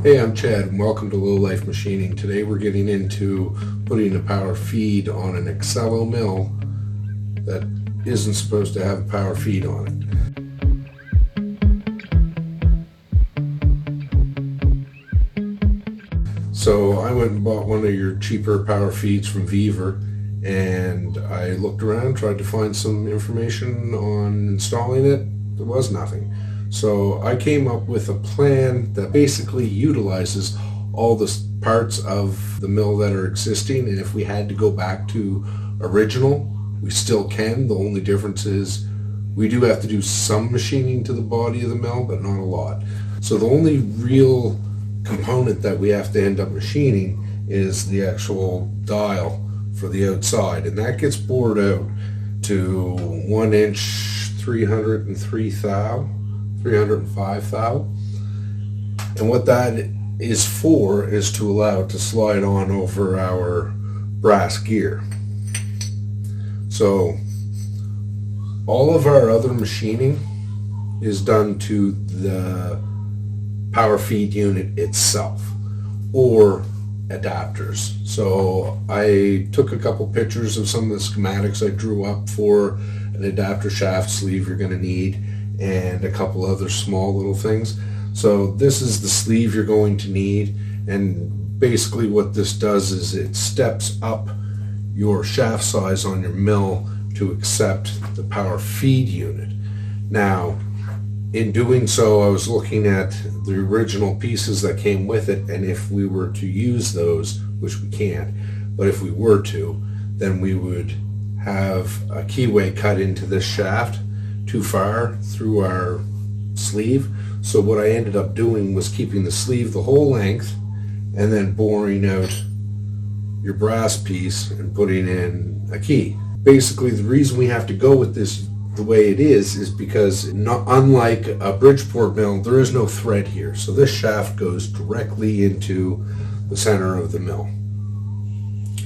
Hey, I'm Chad and welcome to Low Life Machining. Today we're getting into putting a power feed on an XLOexcello mill that isn't supposed to have a power feed on it. So I went and bought one of your cheaper power feeds from Beaver, and I looked around, tried to find some information on installing it. There was nothing. So I came up with a plan that basically utilizes all the parts of the mill that are existing, and if we had to go back to original, we still can. The only difference is we do have to do some machining to the body of the mill, but not a lot. So the only real component that we have to end up machining is the actual dial for the outside, and that gets bored out to 1 inch 305 thou. And what that is for is to allow it to slide on over our brass gear. So all of our other machining is done to the power feed unit itself or adapters. So I took a couple pictures of some of the schematics I drew up for an adapter shaft sleeve you're going to need, and a couple other small little things. So this is the sleeve you're going to need, and basically what this does is it steps up your shaft size on your mill to accept the power feed unit. Now, in doing so, I was looking at the original pieces that came with it, and if we were to use those, which we can't, but if we were to, then we would have a keyway cut into this shaft too far through our sleeve. So what I ended up doing was keeping the sleeve the whole length and then boring out your brass piece and putting in a key. Basically, the reason we have to go with this the way it is because unlike a Bridgeport mill, there is no thread here. So this shaft goes directly into the center of the mill.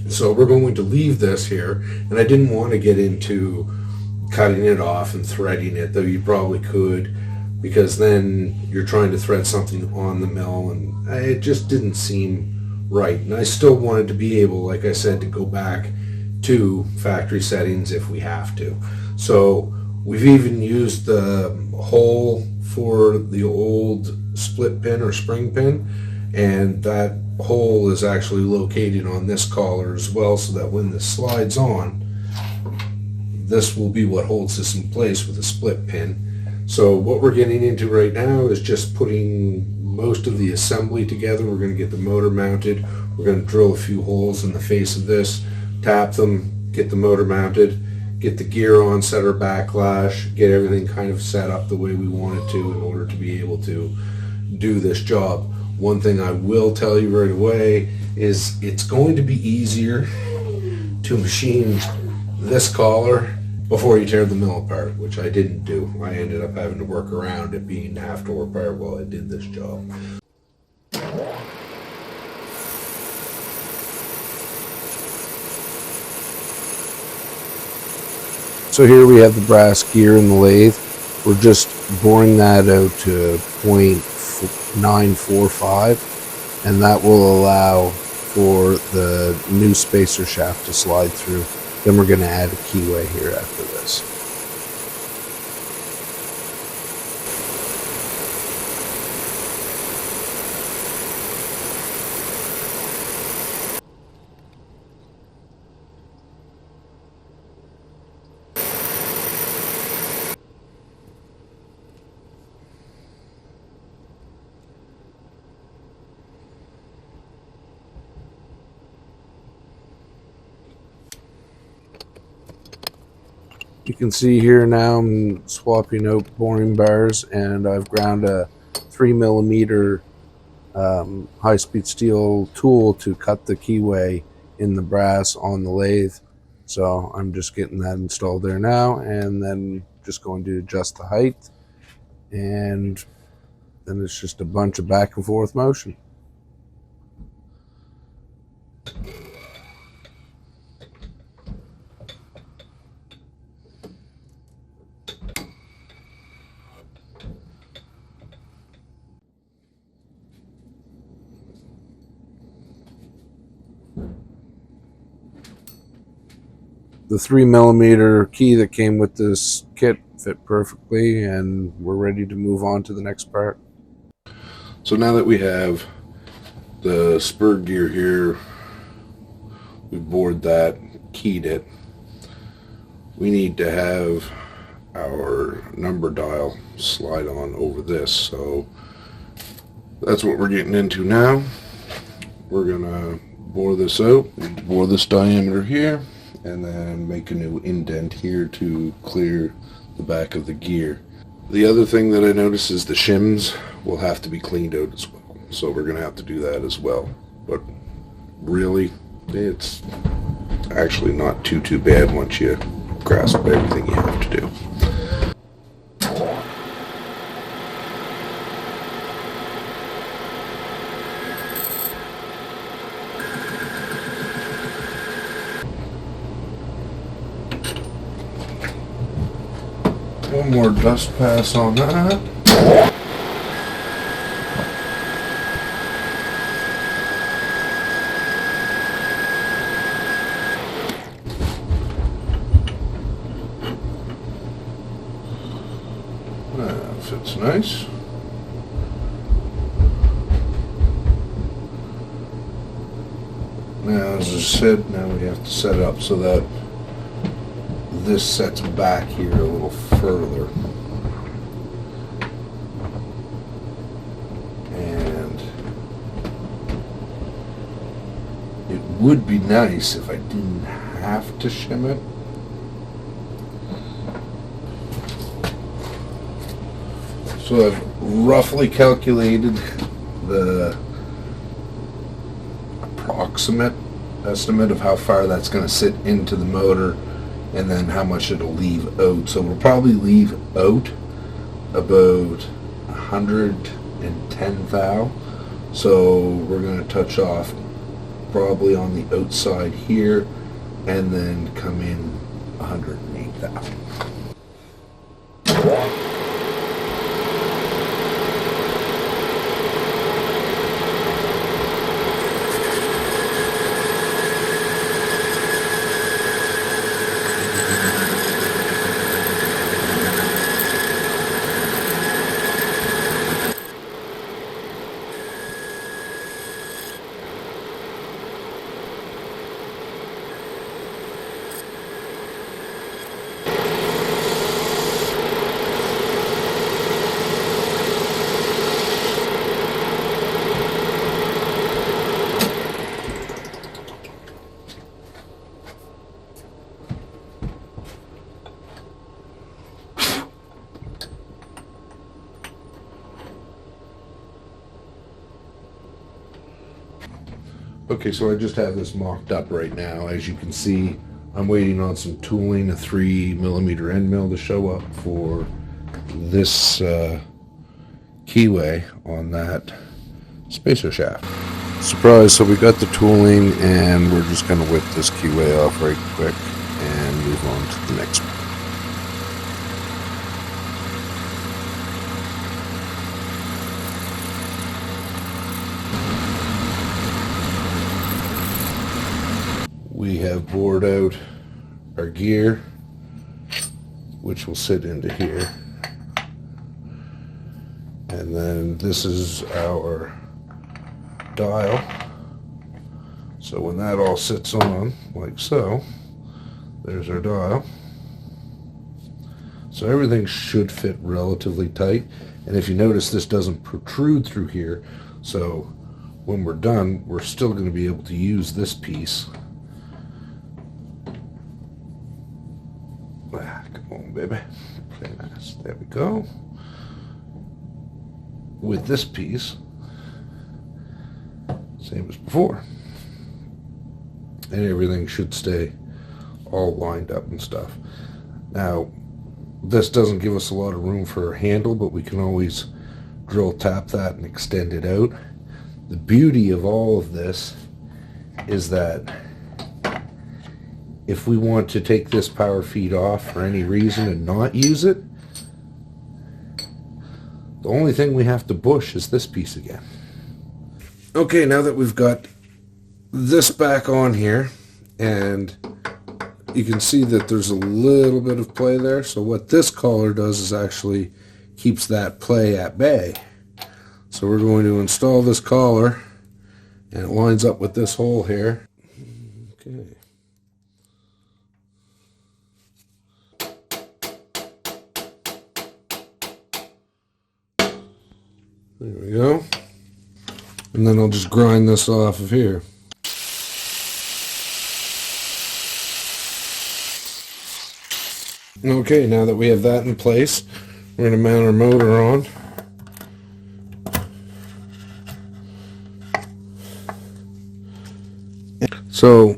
So we're going to leave this here, and I didn't want to get into cutting it off and threading it, though you probably could, because then you're trying to thread something on the mill, and it just didn't seem right. And I still wanted to be able, like I said, to go back to factory settings if we have to. So we've even used the hole for the old split pin or spring pin, and that hole is actually located on this collar as well, so that when this slides on, this will be what holds this in place with a split pin. So what we're getting into right now is just putting most of the assembly together. We're going to get the motor mounted. We're going to drill a few holes in the face of this, tap them, get the motor mounted, get the gear on, set our backlash, get everything kind of set up the way we want it to in order to be able to do this job. One thing I will tell you right away is it's going to be easier to machine this collar before you tear the mill apart, which I didn't do. I ended up having to work around it being half tore apart while I did this job. So here we have the brass gear in the lathe. We're just boring that out to 0.945, and that will allow for the new spacer shaft to slide through. Then we're going to add a keyway here after this. You can see here now I'm swapping out boring bars, and I've ground a 3mm high-speed steel tool to cut the keyway in the brass on the lathe. So I'm just getting that installed there now, and then just going to adjust the height, and then it's just a bunch of back and forth motion. The 3mm key that came with this kit fit perfectly, and we're ready to move on to the next part. So now that we have the spur gear here, we bored that, keyed it, we need to have our number dial slide on over this. So that's what we're getting into now. We're gonna bore this out, bore this diameter here, and then make a new indent here to clear the back of the gear. The other thing that I noticed is the shims will have to be cleaned out as well. So we're gonna have to do that as well. But really, it's actually not too bad once you grasp everything you have to do. One more dust pass on that. That fits nice. Now, as I said, now we have to set it up so that this sets back here a little further. And it would be nice if I didn't have to shim it. So I've roughly calculated the approximate estimate of how far that's going to sit into the motor, and then how much it'll leave out. So we'll probably leave out about 110 thou. So we're going to touch off probably on the outside here, and then come in 108 thou. Okay, so I just have this mocked up right now. As you can see, I'm waiting on some tooling, a 3mm end mill to show up for this keyway on that spacer shaft. Surprise, so we got the tooling, and we're just going to whip this keyway off right quick and move on to the next one. We have bored out our gear, which will sit into here. And then this is our dial. So when that all sits on, like so, there's our dial. So everything should fit relatively tight. And if you notice, this doesn't protrude through here. So when we're done, we're still going to be able to use this piece. Come on, baby. Play nice. There we go. With this piece, same as before. And everything should stay all lined up and stuff. Now, this doesn't give us a lot of room for a handle, but we can always drill tap that and extend it out. The beauty of all of this is that if we want to take this power feed off for any reason and not use it, the only thing we have to bush is this piece again. Okay, now that we've got this back on here, and you can see that there's a little bit of play there. So what this collar does is actually keeps that play at bay. So we're going to install this collar, and it lines up with this hole here. Okay. There we go. And then I'll just grind this off of here. Okay, now that we have that in place, we're going to mount our motor on. So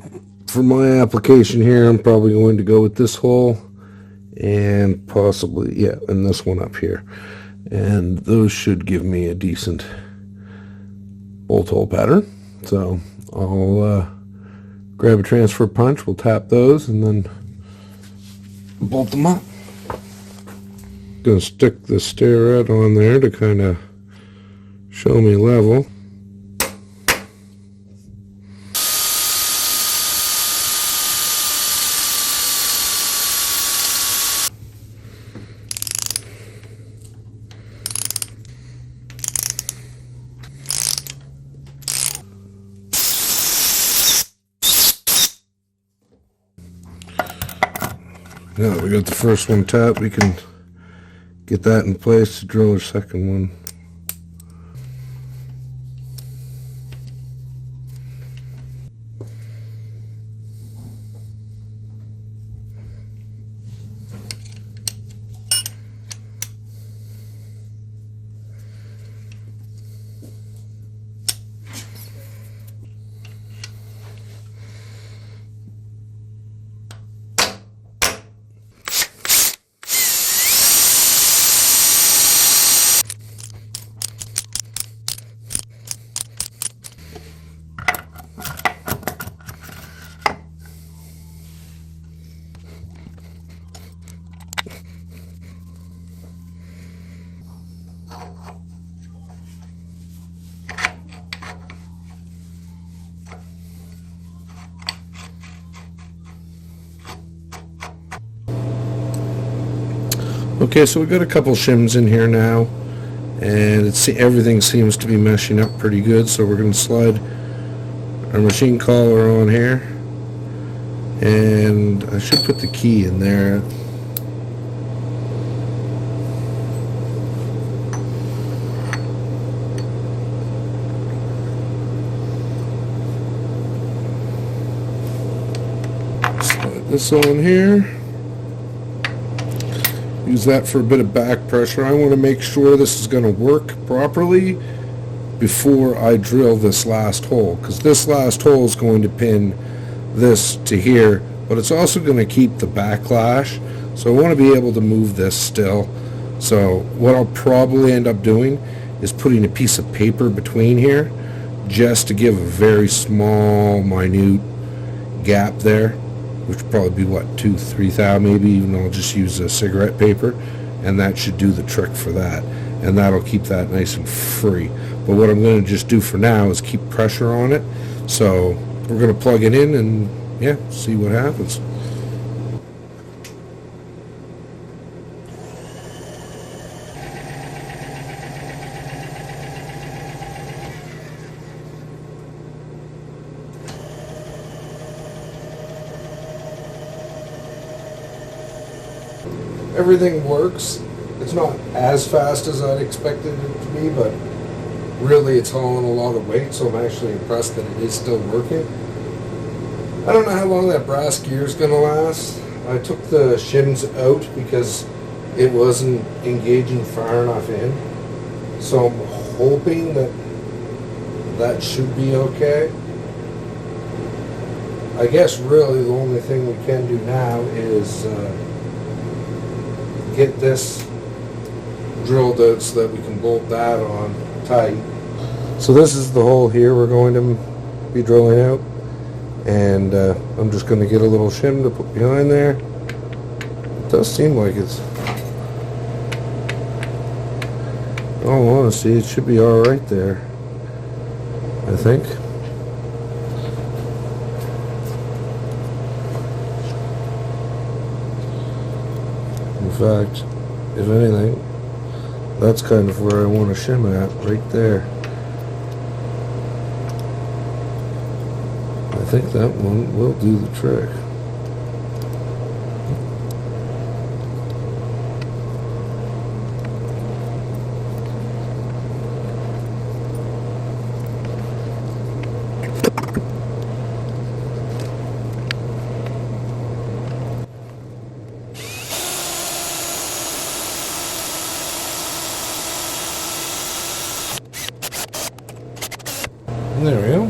for my application here, I'm probably going to go with this hole and possibly, yeah, and this one up here. And those should give me a decent bolt hole pattern. So I'll grab a transfer punch, we'll tap those, and then bolt them up. Gonna stick the starrette on there to kind of show me level. Now that we got the first one tapped, we can get that in place to drill our second one. Okay, so we've got a couple shims in here now, and everything seems to be meshing up pretty good, so we're going to slide our machine collar on here, and I should put the key in there. Slide this on here. Use that for a bit of back pressure. I want to make sure this is going to work properly before I drill this last hole, because this last hole is going to pin this to here, but it's also going to keep the backlash, so I want to be able to move this still. So what I'll probably end up doing is putting a piece of paper between here just to give a very small, minute gap there, which would probably be what, 2-3 thou maybe, even though I'll just use a cigarette paper, and that should do the trick for that, and that'll keep that nice and free. But what I'm going to just do for now is keep pressure on it. So we're going to plug it in and yeah, see what happens. Everything works. It's not as fast as I'd expected it to be, but really it's hauling a lot of weight, so I'm actually impressed that it is still working. I don't know how long that brass gear is going to last. I took the shims out because it wasn't engaging far enough in, so I'm hoping that that should be okay. I guess really the only thing we can do now is get this drilled out so that we can bolt that on tight. So this is the hole here we're going to be drilling out, and I'm just going to get a little shim to put behind there. It does seem like it's, in all honesty, it should be alright there, I think. fact, if anything, that's kind of where I want to shim at, right there. I think that one will do the trick. And there we go.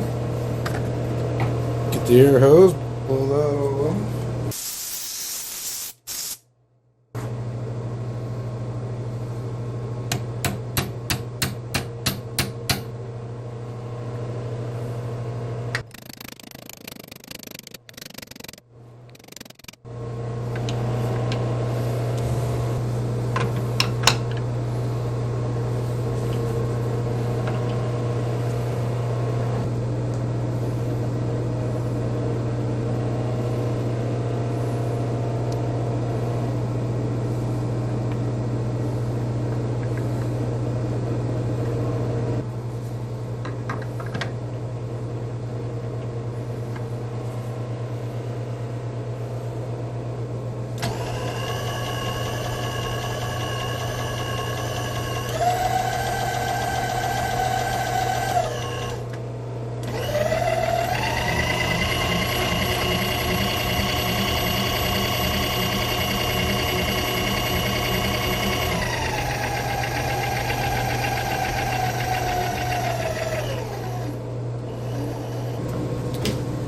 Get the air hose, pull that all off.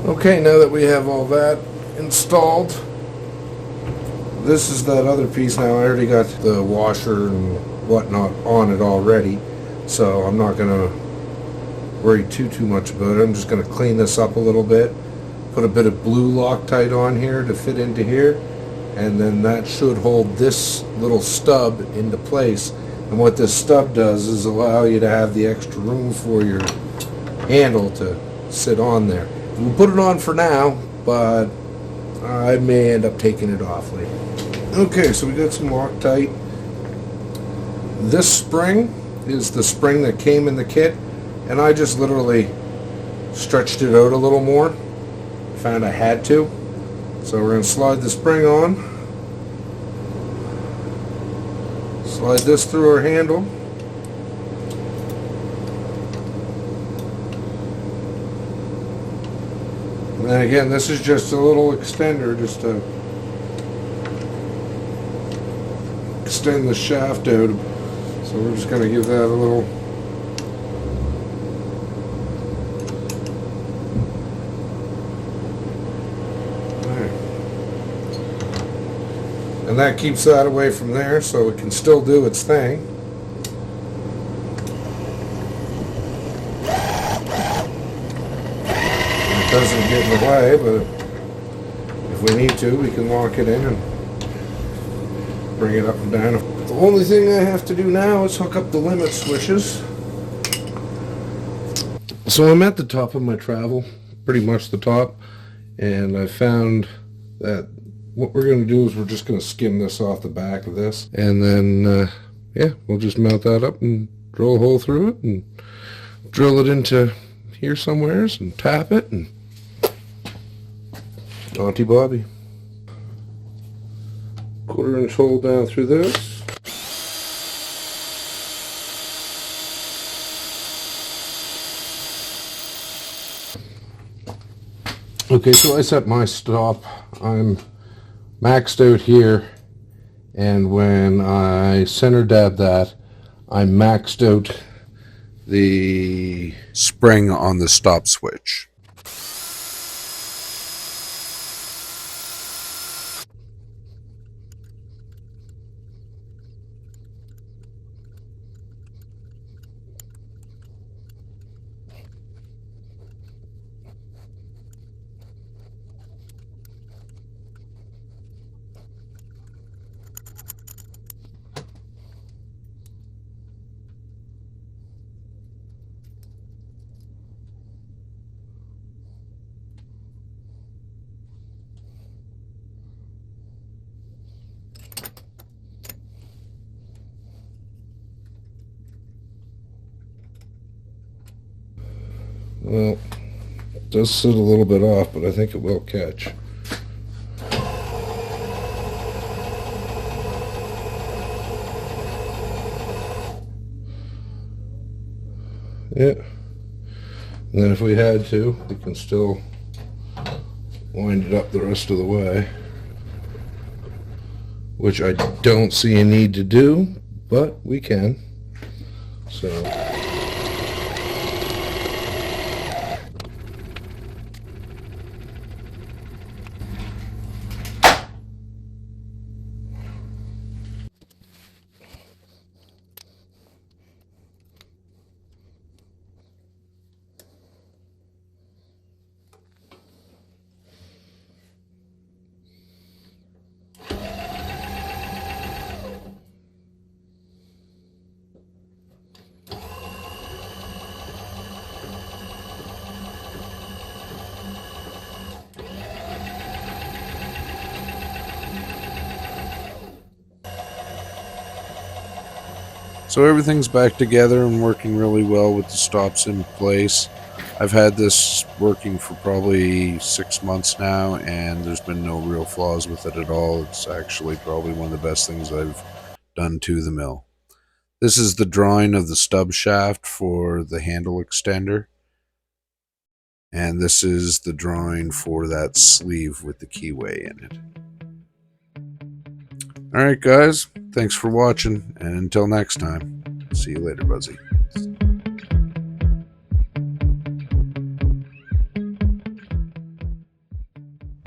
Okay, now that we have all that installed, this is that other piece now. I already got the washer and whatnot on it already, so I'm not going to worry too much about it. I'm just going to clean this up a little bit, put a bit of blue Loctite on here to fit into here, and then that should hold this little stub into place. And what this stub does is allow you to have the extra room for your handle to sit on there. We'll put it on for now, but I may end up taking it off later. Okay, so we got some Loctite. This spring is the spring that came in the kit, and I just literally stretched it out a little more. Found I had to. So we're going to slide the spring on. Slide this through our handle. And then again, this is just a little extender just to extend the shaft out. So we're just going to give that a little there. And that keeps that away from there so it can still do its thing. Doesn't get in the way, but if we need to, we can lock it in and bring it up and down. The only thing I have to do now is hook up the limit switches. So I'm at the top of my travel, pretty much the top, and I found that what we're going to do is we're just going to skim this off the back of this, and then yeah, we'll just mount that up and drill a hole through it and drill it into here somewheres and tap it and Auntie Bobby. 1/4 inch hole down through this. Okay, so I set my stop. I'm maxed out here, and when I center dab that, I maxed out the spring on the stop switch. Well, it does sit a little bit off, but I think it will catch. Yeah. And then if we had to, we can still wind it up the rest of the way, which I don't see a need to do, but we can. So So everything's back together and working really well with the stops in place. I've had this working for probably 6 months now, and there's been no real flaws with it at all. It's actually probably one of the best things I've done to the mill. This is the drawing of the stub shaft for the handle extender. And this is the drawing for that sleeve with the keyway in it. Alright guys, thanks for watching, and until next time, see you later, Buzzy.